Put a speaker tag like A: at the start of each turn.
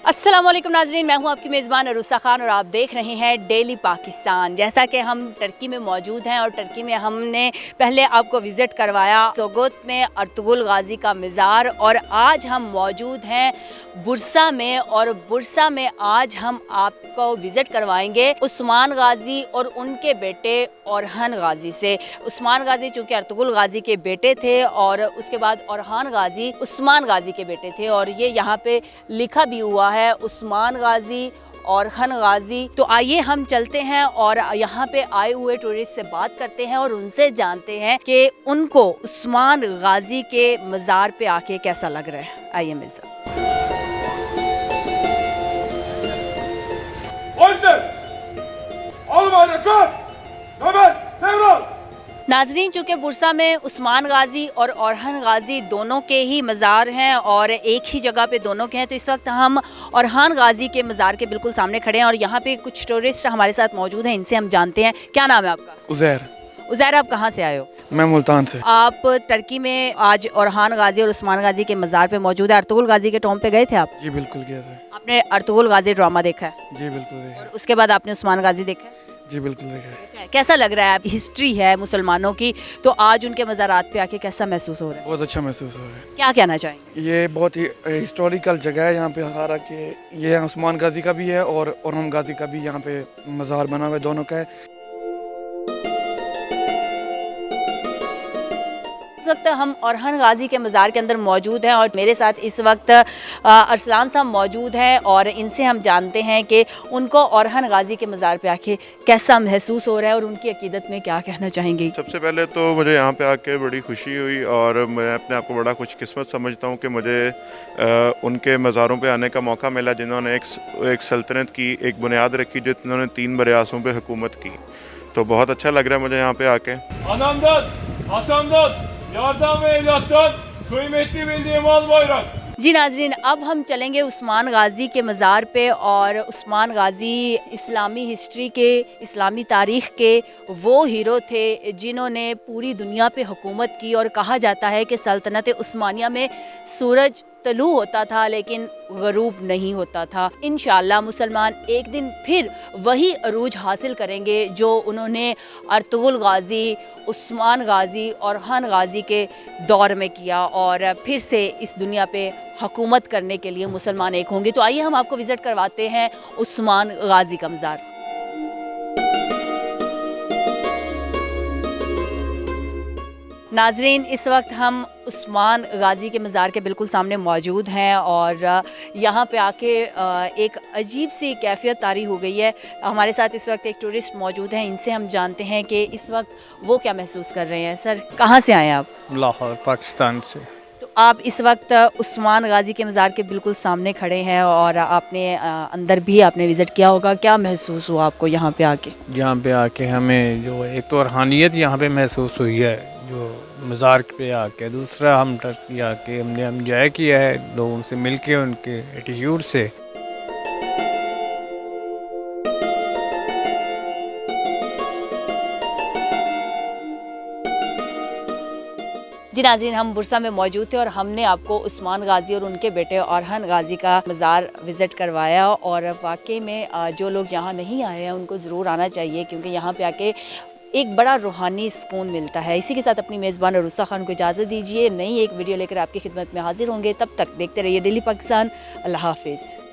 A: अस्सलाम वालेकुम नाज़रीन, मैं हूं आपकी मेज़बान अरूसा खान और आप देख रहे हैं डेली पाकिस्तान। जैसा कि हम टर्की में मौजूद हैं और टर्की में हमने पहले आपको विज़िट करवाया सोगोत में अर्तुगरुल गाज़ी का मज़ार, और आज हम मौजूद हैं बुरसा में, और बुरसा में आज हम आपको विज़िट करवाएंगे उस्मान गाज़ी और उनके बेटे ओरहान गाज़ी से। उस्मान गाज़ी चूँकि अर्तुगरुल गाज़ी के बेटे थे और उसके बाद ओरहान गाज़ी उस्मान गाज़ी के बेटे थे, और ये यहाँ पे लिखा भी हुआ है उस्मान गाज़ी ओरहान गाज़ी। तो आइए हम चलते हैं और यहाँ पे आए हुए टूरिस्ट से बात करते हैं और उनसे जानते हैं कि उनको उस्मान गाज़ी के मज़ार पे आके कैसा लग रहा है। आइए मिल सकते। नाज़रीन, चूँकि बुरसा में उस्मान गाज़ी और ओरहान गाज़ी दोनों के ही मज़ार हैं और एक ही जगह पे दोनों के हैं, तो इस वक्त हम ओरहान गाज़ी के मज़ार के बिल्कुल सामने खड़े हैं और यहाँ पे कुछ टूरिस्ट हमारे साथ मौजूद हैं, इनसे हम जानते हैं। क्या नाम है आपका?
B: उज़ैर।
A: उज़ैर, आप कहाँ से आए हो?
B: मैं मुल्तान से।
A: आप टर्की में आज ओरहान गाज़ी और उस्मान गाज़ी के मज़ार पे मौजूद है। अर्तुगरुल गाज़ी के टॉम पे गए थे आप?
B: जी बिल्कुल गया था।
A: आपने अर्तुगरुल गाज़ी ड्रामा देखा है?
B: जी बिल्कुल देखा
A: और उसके बाद आपने उस्मान गाज़ी देखा है?
B: जी बिल्कुल देखा है।
A: कैसा लग रहा है? हिस्ट्री है मुसलमानों की, तो आज उनके मज़ारात पे आके कैसा महसूस हो रहा है?
B: बहुत अच्छा महसूस हो रहा है।
A: क्या कहना चाहेंगे?
B: ये बहुत ही हिस्टोरिकल जगह है। यहाँ पे सारा के ये उस्मान गाज़ी का भी है और ओरहान गाज़ी का भी यहाँ पे मज़ार बना हुआ है, दोनों का है।
A: इस वक्त हम ओरहान गाज़ी के मज़ार के अंदर मौजूद हैं और मेरे साथ इस वक्त अरसलान साहब मौजूद हैं और इनसे हम जानते हैं कि उनको ओरहान गाज़ी के मज़ार पे आके कैसा महसूस हो रहा है और उनकी अकीदत में क्या कहना चाहेंगे।
C: सबसे पहले तो मुझे यहाँ पे आके बड़ी खुशी हुई और मैं अपने आप को बड़ा खुशकिस्मत समझता हूँ कि मुझे उनके मज़ारों पे आने का मौका मिला जिन्होंने एक सल्तनत की एक बुनियाद रखी, जिन्होंने 3 बरआसों पे हुकूमत की। तो बहुत अच्छा लग रहा है मुझे यहाँ पे आके।
A: जी नाज़रीन, अब हम चलेंगे उस्मान गाज़ी के मज़ार पे, और उस्मान गाज़ी इस्लामी हिस्ट्री के, इस्लामी तारीख़ के वो हीरो थे जिन्होंने पूरी दुनिया पे हुकूमत की, और कहा जाता है कि सल्तनत उस्मानिया में सूरज तलू होता था लेकिन गरूब नहीं होता था। इंशाअल्लाह मुसलमान एक दिन फिर वही अरूज हासिल करेंगे जो उन्होंने अर्तुगरुल गाज़ी, उस्मान गाज़ी और ओरहान गाज़ी के दौर में किया, और फिर से इस दुनिया पे हुकूमत करने के लिए मुसलमान एक होंगे। तो आइए हम आपको विज़िट करवाते हैं उस्मान गाज़ी का मज़ार। नाज़रीन, इस वक्त हम उस्मान गाज़ी के मज़ार के बिल्कुल सामने मौजूद हैं और यहाँ पे आके एक अजीब सी कैफियत तारी हो गई है। हमारे साथ इस वक्त एक टूरिस्ट मौजूद हैं, इनसे हम जानते हैं कि इस वक्त वो क्या महसूस कर रहे हैं। सर, कहाँ से आए आप?
D: लाहौर, पाकिस्तान से।
A: तो आप इस वक्त उस्मान गाज़ी के मज़ार के बिल्कुल सामने खड़े हैं और आपने अंदर भी आपने विज़िट किया होगा, क्या महसूस हुआ आपको यहाँ पे आके?
D: यहाँ पे आके हमें जो एक तो रूहानियत यहाँ पे महसूस हुई है जो मज़ार पे आके, दूसरा हम टर्की आके हमने एंजॉय किया है लोगों से मिलके, उनके एटीट्यूड से।
A: जी नाज़रीन, हम बुरसा में मौजूद थे और हमने आपको उस्मान गाज़ी और उनके बेटे ओरहान गाज़ी का मज़ार विज़िट करवाया, और वाकई में जो लोग यहाँ नहीं आए हैं उनको ज़रूर आना चाहिए क्योंकि यहाँ पे आके एक बड़ा रूहानी सुकून मिलता है। इसी के साथ अपनी मेज़बान अरूसा खान को इजाज़त दीजिए। नई एक वीडियो लेकर आपकी खिदमत में हाजिर होंगे, तब तक देखते रहिए डेली पाकिस्तान। अल्लाह हाफिज़।